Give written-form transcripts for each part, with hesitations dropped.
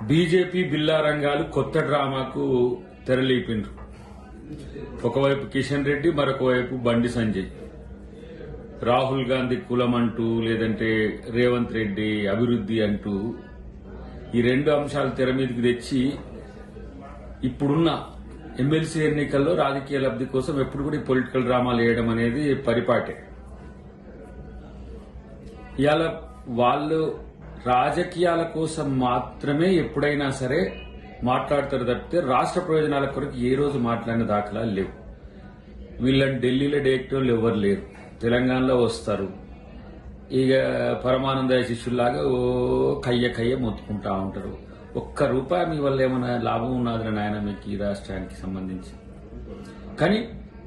BJP బిల్లా రంగాలు కొత్త డ్రామాకు తెరలేపిండ్రు. ఒకవైపు కిషన్ రెడ్డి, మరొక వైపు బండి సంజయ్. రాహుల్ గాంధీ కులం అంటూ, లేదంటే రేవంత్ రెడ్డి అభివృద్ది అంటూ ఈ రెండు అంశాలు తెర మీదకి తెచ్చి ఇప్పుడున్న ఎమ్మెల్సీ ఎన్నికల్లో రాజకీయ లబ్ది కోసం ఎప్పుడు కూడా పొలిటికల్ డ్రామాలు వేయడం అనేది పరిపాటే. ఇవాళ వాళ్ళు రాజకీయాల కోసం మాత్రమే ఎప్పుడైనా సరే మాట్లాడతారు తప్పితే రాష్ట్ర ప్రయోజనాల కొరకు ఏ రోజు మాట్లాడిన దాఖలాలు లేవు. వీళ్ళని ఢిల్లీలో డైరెక్టర్లు ఎవరు లేరు, తెలంగాణలో వస్తారు. ఇక పరమానంద శిష్యుల్లాగా ఓ కయ్య మొత్తుకుంటా ఉంటారు. ఒక్క రూపాయి మీ వల్ల ఏమైనా లాభం ఉన్నది నాయన మీకు ఈ రాష్ట్రానికి సంబంధించి? కానీ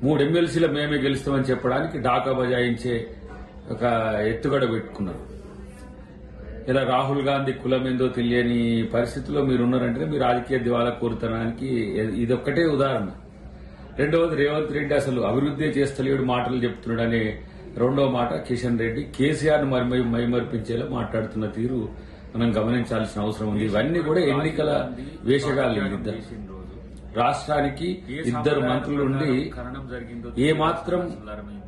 3 ఎమ్మెల్సీల మేమే గెలుస్తామని చెప్పడానికి ఢాకా బజాయించే ఒక ఎత్తుగడ పెట్టుకున్నారు. ఇలా రాహుల్ గాంధీ కులం ఏందో తెలియని పరిస్థితిలో మీరున్నారంటే మీ రాజకీయ దివాలా కోరుతనానికి ఇదొక్కటే ఉదాహరణ. రెండవది, రేవంత్ రెడ్డి అసలు అభివృద్ధి చేస్తలేడు, మాటలు చెప్తున్నాడనే రెండవ మాట. కిషన్ రెడ్డి కేసీఆర్ మైమర్పించేలా మాట్లాడుతున్న తీరు మనం గమనించాల్సిన అవసరం ఉంది. ఇవన్నీ కూడా ఎన్నికల వేషగాళ్ళు. ఇద్దరు రాష్ట్రానికి 2 మంత్రులు ఉండి ఏమాత్రం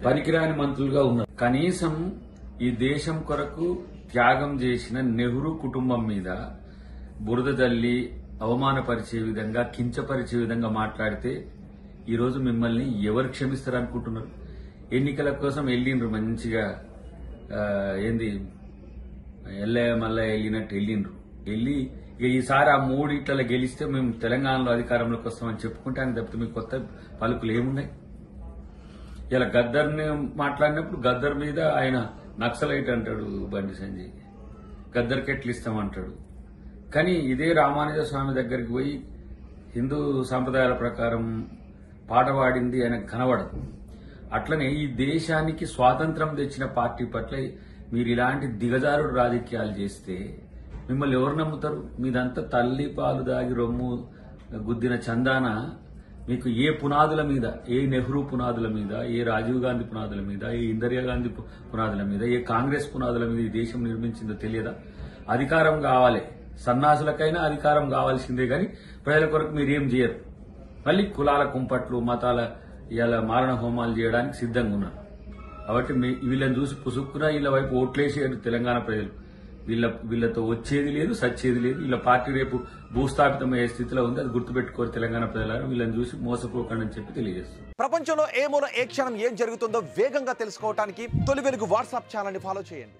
పనికిరాని మంత్రులుగా ఉన్నారు. కనీసం ఈ దేశం కొరకు త్యాగం చేసిన నెహ్రూ కుటుంబం మీద బురద జల్లి అవమానపరిచే విధంగా, కించపరిచే విధంగా మాట్లాడితే ఈరోజు మిమ్మల్ని ఎవరు క్షమిస్తారనుకుంటున్నారు? ఎన్నికల కోసం వెళ్ళిండ్రు మంచిగా, ఏంది ఎల్లయ్య మల్లయ్య వెళ్ళినట్టు వెళ్ళి ఇక ఈసారి ఆ 3 ఇట్లా గెలిస్తే మేము తెలంగాణలో అధికారంలోకి వస్తామని చెప్పుకుంటే ఆయన తప్పితే మీకు కొత్త పలుకులు ఏమున్నాయి? ఇలా గద్దర్ని మాట్లాడినప్పుడు గద్దర్ మీద ఆయన నక్సలైట్ అంటాడు బండి సంజయ్, గద్దర్కి ఎట్లు ఇస్తామంటాడు. కానీ ఇదే రామానుజ స్వామి దగ్గరికి పోయి హిందూ సాంప్రదాయాల ప్రకారం పాట పాడింది ఆయన కనబడదు. అట్లనే ఈ దేశానికి స్వాతంత్రం తెచ్చిన పార్టీ పట్ల మీరు ఇలాంటి దిగజారుడు రాజకీయాలు చేస్తే మిమ్మల్ని ఎవరు నమ్ముతారు? మీదంతా తల్లి పాలు దాగి రొమ్ము గుద్దిన చందాన మీకు ఏ పునాదుల మీద, ఏ నెహ్రూ పునాదుల మీద, ఏ రాజీవ్ గాంధీ పునాదుల మీద, ఏ ఇందిరా గాంధీ పునాదుల మీద, ఏ కాంగ్రెస్ పునాదుల మీద ఈ దేశం నిర్మించిందో తెలియదా? అధికారం కావాలి, సన్నాసులకైనా అధికారం కావాల్సిందే, కానీ ప్రజల కొరకు మీరేం చేయరు. మళ్ళీ కులాల కుంపట్లు, మతాల ఇలా మారణ హోమాలు చేయడానికి సిద్ధంగా ఉన్నారు. కాబట్టి వీళ్ళని చూసి పుసుక్కున వీళ్ళ వైపు ఓట్లేసేయారు తెలంగాణ ప్రజలు. వీళ్ళతో వచ్చేది లేదు, సచ్చేది లేదు. వీళ్ళ పార్టీ రేపు భూస్థాపితమయ్యే స్థితిలో ఉంది. అది గుర్తుపెట్టుకోరు తెలంగాణ ప్రజలను. వీళ్ళని చూసి మోసపోకండి అని చెప్పి తెలియజేస్తారు. ప్రపంచంలో ఏ మూల ఏ క్షణం ఏం జరుగుతుందో వేగంగా తెలుసుకోవడానికి తొలి వెలుగు వాట్సాప్ ఛానల్ ని ఫాలో చేయండి.